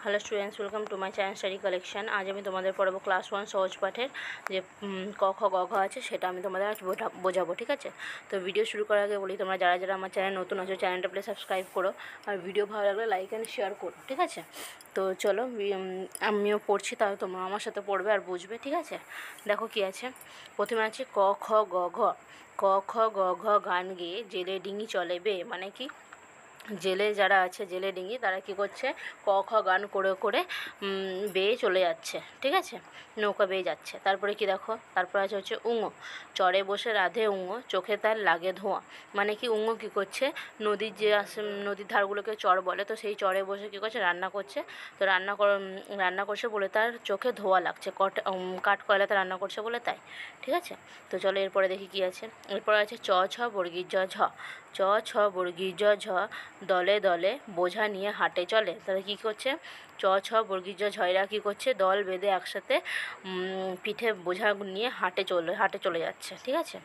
Hello students, welcome to my channel study collection. আজ আমি তোমাদের পড়াবো ক্লাস 1 সহজ পাঠের যে ক খ গ ঘ আছে, সেটা আমি তোমাদের আজ বোঝাবো। ঠিক আছে, তো ভিডিও শুরু করার আগে বলি, তোমরা যারা যারা আমার চ্যানেল নতুন আছো চ্যানেলটা প্লিজ সাবস্ক্রাইব করো, আর ভিডিও ভালো লাগলে লাইক অ্যান্ড শেয়ার করো। ঠিক আছে, তো চলো আমিও পড়ছি, তাহলে তোমরা আমার সাথে পড়বে আর বুঝবে। ঠিক আছে, দেখো কি আছে। প্রথমে আছে ক খ গ ঘ। ক খ গ ঘ গান গেয়ে জেলে ডিঙি চলে বে, মানে কি জেলে যারা আছে, জেলে ডিঙি, তারা কী করছে, ক খ গান করে করে বেয়ে চলে যাচ্ছে। ঠিক আছে, নৌকা বেয়ে যাচ্ছে। তারপরে কি দেখো, তারপরে আছে হচ্ছে উঙো। চরে বসে রাধে উঙো, চোখে তার লাগে ধোঁয়া। মানে কি উঙো কী করছে, নদীর যে নদীর ধারগুলোকে চর বলে, তো সেই চরে বসে কী করছে, রান্না করছে। তো রান্না করছে বলে তার চোখে ধোঁয়া লাগছে, কাঠ কয়লাতে রান্না করছে বলে তাই। ঠিক আছে, তো চলো এরপরে দেখি কি আছে। এরপরে আছে চ ছ বর্গীর জ ঝ। চ ছ বর্গীর জ ঝ, দলে দলে বোঝা নিয়ে হাটে চলে। তাহলে কী করছে, চ ছ বর্গীর জ ঝয়রা কী করছে, দল বেঁধে একসাথে পিঠে বোঝা নিয়ে হাটে চলে যাচ্ছে। ঠিক আছে,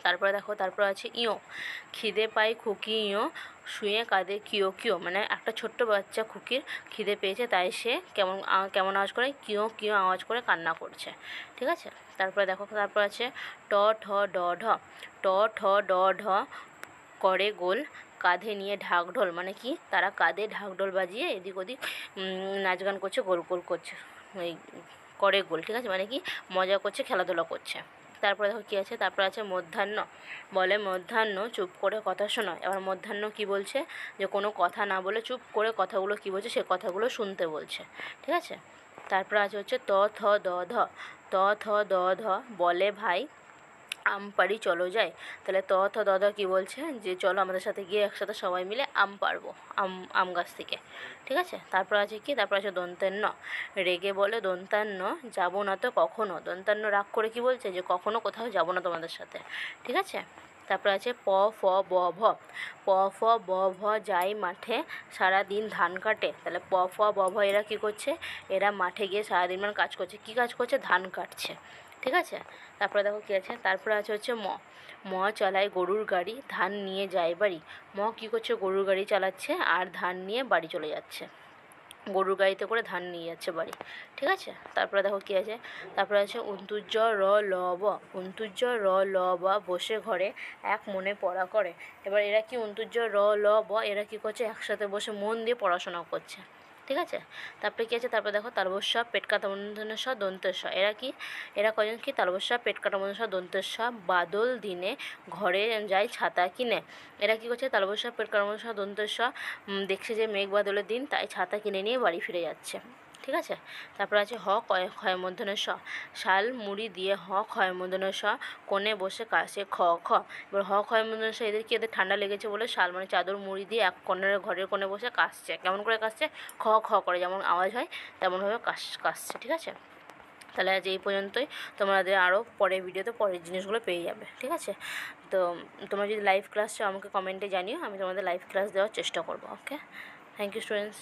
তারপরে দেখো, তারপর আছে ইয়ো। খিদে পাই খুকি ইয়ো, শুয়ে কাঁদে কিও কিও। মানে একটা ছোট্ট বাচ্চা খুকির খিদে পেয়েছে, তাই সে কেমন আওয়াজ করে, কিও কিও আওয়াজ করে কান্না করছে। ঠিক আছে, তারপরে দেখো, তারপর আছে ট ঠ ড ঢ। ট ঠ ড ঢ করে গোল, কাঁধে নিয়ে ঢাক ঢোল। মানে কি, তারা কাঁধে ঢাক ঢোল বাজিয়ে এদিক ওদিক নাচ গান করছে, গোল গোল করছে, এই করে গোল। ঠিক আছে, মানে কি মজা করছে, খেলাধুলা করছে। তারপরে দেখো কী আছে, তারপরে আছে মধ্যাহ্ন। বলে মধ্যাহ্ন চুপ করে কথা শোনো। এবার মধ্যাহ্ন কি বলছে, যে কোনো কথা না বলে চুপ করে কথাগুলো কি বলছে, সে কথাগুলো শুনতে বলছে। ঠিক আছে, তারপরে আছে হচ্ছে ত থ দ ধ। ত থ দ ধ বলে ভাই আম পাড়ি চলো যাই। তাহলে ত থ দ ধ কী বলছে, যে চলো আমাদের সাথে গিয়ে একসাথে সবাই মিলে আম পাড়বো, আম গাছ থেকে। ঠিক আছে, তারপর আছে কি, তারপর আছে দন্তেন্ন। রেগে বলে দন্তান্ন, যাবো না তো কখনো। দন্তান্ন রাগ করে কি বলছে, যে কখনো কোথাও যাবো না তোমাদের সাথে। ঠিক আছে, তারপর আছে প ফ ব ভ। প ফ ব ভ যাই মাঠে, সারা দিন ধান কাটে। তাহলে প ফ ব ভ এরা কী করছে, এরা মাঠে গিয়ে সারাদিন মানে কাজ করছে। কী কাজ করছে, ধান কাটছে। ঠিক আছে, তারপরে দেখো কী আছে, তারপরে আছে হচ্ছে ম। ম চালায় গরুর গাড়ি, ধান নিয়ে যায় বাড়ি। ম কী করছে, গরুর গাড়ি চালাচ্ছে আর ধান নিয়ে বাড়ি চলে যাচ্ছে, গরুর গাড়িতে করে ধান নিয়ে যাচ্ছে বাড়ি। ঠিক আছে, তারপরে দেখো কী আছে, তারপরে আছে অন্তুজ্জ র ল ব। অন্তুজ্জ র ল ব বসে ঘরে এক মনে পড়া করে। এবার এরা কি, অন্তুজ্জ র ল ব এরা কী করছে, একসাথে বসে মন দিয়ে পড়াশোনা করছে। ঠিক আছে, তারপরে কী আছে, তারপরে দেখো তালবস্য পেট কাটা মূর্ধন্য ষ দন্তেস্ব। এরা কি, এরা কজন কি, তালবস্য পেট কাটা মূর্ধন্য ষ দন্তেস্ব বাদল দিনে ঘরে যায় ছাতা কিনে। এরা কী করছে, তালবস্য পেট কাটা মূর্ধন্য ষ দন্তেস্ব দেখছে যে মেঘ বাদলের দিন, তাই ছাতা কিনে নিয়ে বাড়ি ফিরে যাচ্ছে। ঠিক আছে, তারপর আছে হ ক্ষয় মূর্ধন্য ষ। শাল মুড়ি দিয়ে হ ক্ষয় মূর্ধন্য ষ, কোণে বসে কাশে খ খ। এবার হ ক্ষয় মূর্ধন্য ষ, এদের ঠান্ডা লেগেছে বলে শাল মানে চাদর মুড়ি দিয়ে এক ঘরের কোণে বসে কাশছে। কেমন করে কাশছে, খ খ করে যেমন আওয়াজ হয় তেমনভাবে কাশছে। ঠিক আছে, তাহলে আজ এই পর্যন্তই। তোমাদের আরও পরের ভিডিওতে পরের জিনিসগুলো পেয়ে যাবে। ঠিক আছে, তো তোমরা যদি লাইভ ক্লাস চাও আমাকে কমেন্টে জানিও, আমি তোমাদের লাইভ ক্লাস দেওয়ার চেষ্টা করবো। ওকে, থ্যাংক ইউ স্টুডেন্টস।